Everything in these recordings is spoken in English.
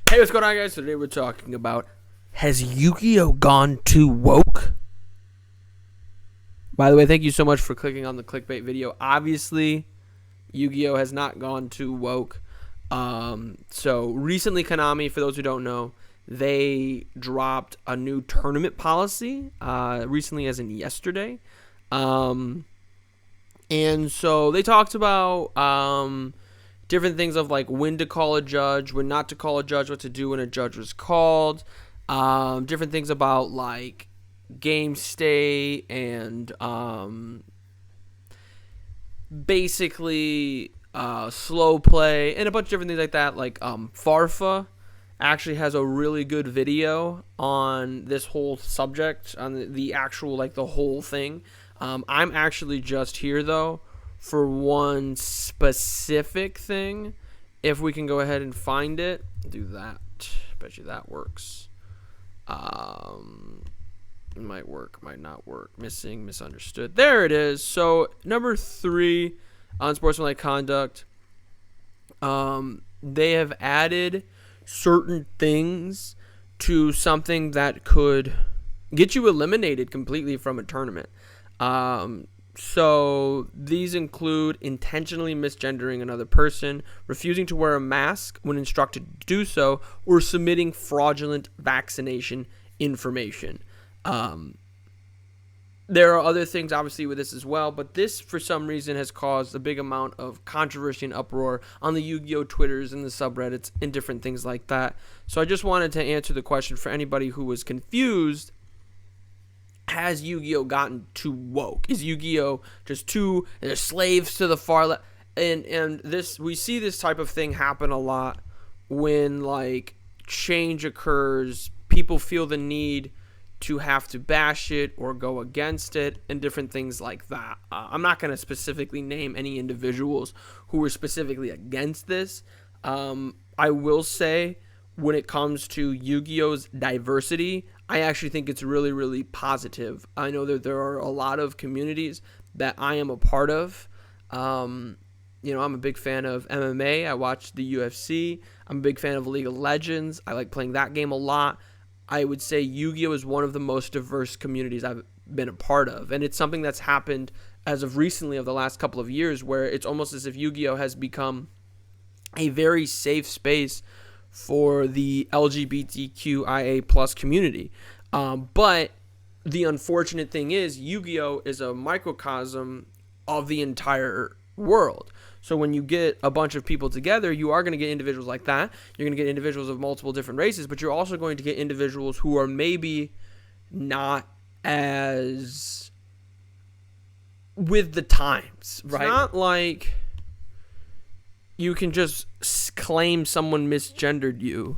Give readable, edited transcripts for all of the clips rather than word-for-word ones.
Hey, what's going on, guys? Today we're talking about, has Yu-Gi-Oh gone too woke? By the way, thank you so much for clicking on the clickbait video. Obviously, Yu-Gi-Oh has not gone too woke. So recently, Konami, for those who don't know, they dropped a new tournament policy recently, as in yesterday. And so they talked about different things of like when to call a judge, when not to call a judge, what to do when a judge was called. Different things about like game state and basically slow play and a bunch of different things like that. Like Farfa actually has a really good video on this whole subject, on the actual, like, the whole thing. I'm actually just here though for one specific thing. If we can go ahead and find it, do that. Bet you that works. It might work, might not work. Missing, misunderstood. There it is. So number 3, unsportsmanlike conduct. They have added certain things to something that could get you eliminated completely from a tournament. So these include intentionally misgendering another person, refusing to wear a mask when instructed to do so, or submitting fraudulent vaccination information. There are other things obviously with this as well, but this for some reason has caused a big amount of controversy and uproar on the Yu-Gi-Oh Twitters and the subreddits and different things like that. So I just wanted to answer the question for anybody who was confused. Has Yu-Gi-Oh gotten too woke? Is Yu-Gi-Oh just too, they're slaves to the far left? And this, we see this type of thing happen a lot when like change occurs. People feel the need to have to bash it or go against it and different things like that. I'm not going to specifically name any individuals who were specifically against this. I will say, when it comes to Yu-Gi-Oh's diversity, I actually think it's really, really positive. I know that there are a lot of communities that I am a part of. I'm a big fan of MMA. I watch the UFC. I'm a big fan of League of Legends. I like playing that game a lot. I would say Yu-Gi-Oh is one of the most diverse communities I've been a part of. And it's something that's happened as of recently, of the last couple of years, where it's almost as if Yu-Gi-Oh has become a very safe space for the LGBTQIA plus community. But the unfortunate thing is Yu-Gi-Oh is a microcosm of the entire world. So when you get a bunch of people together, you are going to get individuals like that. You're going to get individuals of multiple different races, but you're also going to get individuals who are maybe not as with the times, right? It's not like you can just claim someone misgendered you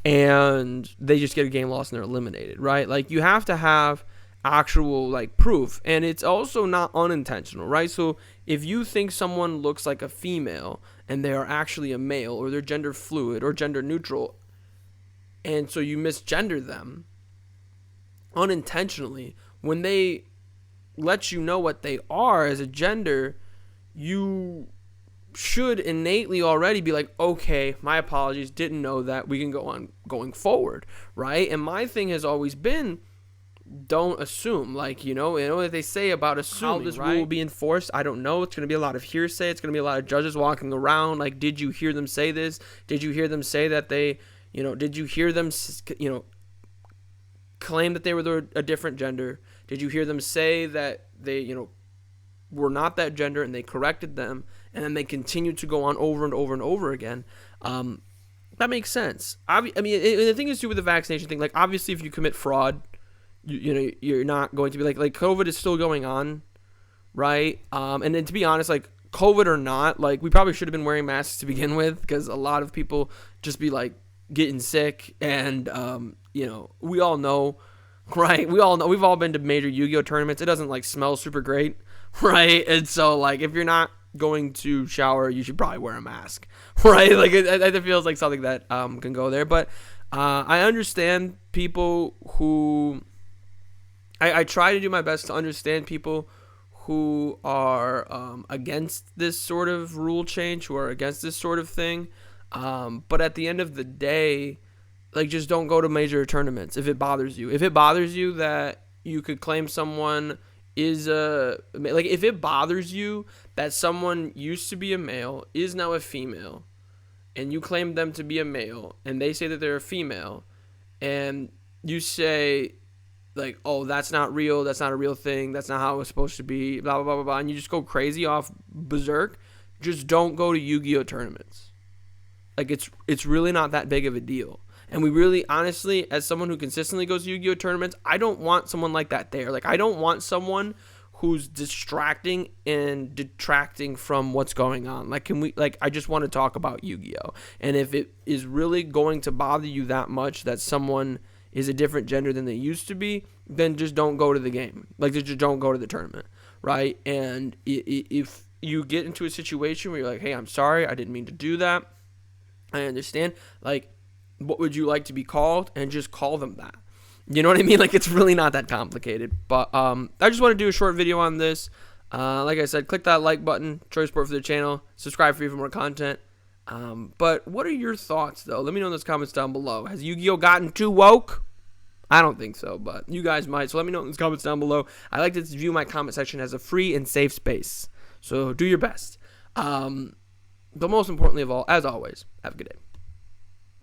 and they just get a game loss and they're eliminated, right? Like, you have to have actual like proof, and it's also not unintentional, right? So if you think someone looks like a female and they are actually a male, or they're gender fluid or gender neutral, and so you misgender them unintentionally, when they let you know what they are as a gender, you should innately already be like, okay, my apologies, didn't know that, we can go on going forward, right? And my thing has always been, don't assume. Like, you know what they say about assuming. How this rule will be enforced, I don't know. It's going to be a lot of hearsay. It's going to be a lot of judges walking around like, did you hear them say this? Did you hear them say that they, did you hear them, claim that they were a different gender? Did you hear them say that they, were not that gender and they corrected them, and then they continued to go on over and over and over again? That makes sense. The thing is too with the vaccination thing, like, obviously if you commit fraud, you're not going to be like COVID is still going on, right? And then, to be honest, like, COVID or not, like, we probably should have been wearing masks to begin with, because a lot of people just be like getting sick, and we all know, right? We all know, we've all been to major Yu-Gi-Oh tournaments. It doesn't like smell super great, right? And so, like, if you're not going to shower, you should probably wear a mask, right? Like, it feels like something that can go there. But I understand people who I try to do my best to understand people who are against this sort of rule change, who are against this sort of thing. But at the end of the day, like, just don't go to major tournaments if it bothers you. If it bothers you that you could claim someone is like, if it bothers you that someone used to be a male, is now a female, and you claim them to be a male, and they say that they're a female, and you say, like, oh, that's not real, that's not a real thing, that's not how it was supposed to be, blah, blah, blah, blah, blah, and you just go crazy off berserk, just don't go to Yu-Gi-Oh tournaments. Like, it's really not that big of a deal. And we really, honestly, as someone who consistently goes to Yu-Gi-Oh tournaments, I don't want someone like that there. Like, I don't want someone who's distracting and detracting from what's going on. Like, I just want to talk about Yu-Gi-Oh. And if it is really going to bother you that much that someone is a different gender than they used to be, then just don't go to the game. Like, just don't go to the tournament, right? And if you get into a situation where you're like, hey, I'm sorry, I didn't mean to do that, I understand, like, what would you like to be called? And just call them that. You know what I mean? Like, it's really not that complicated. But I just want to do a short video on this. Like I said, click that like button, show your support for the channel, subscribe for even more content. But what are your thoughts, though? Let me know in those comments down below. Has Yu-Gi-Oh gotten too woke? I don't think so, but you guys might. So let me know in the comments down below. I like to view my comment section as a free and safe space. So do your best. But most importantly of all, as always, have a good day.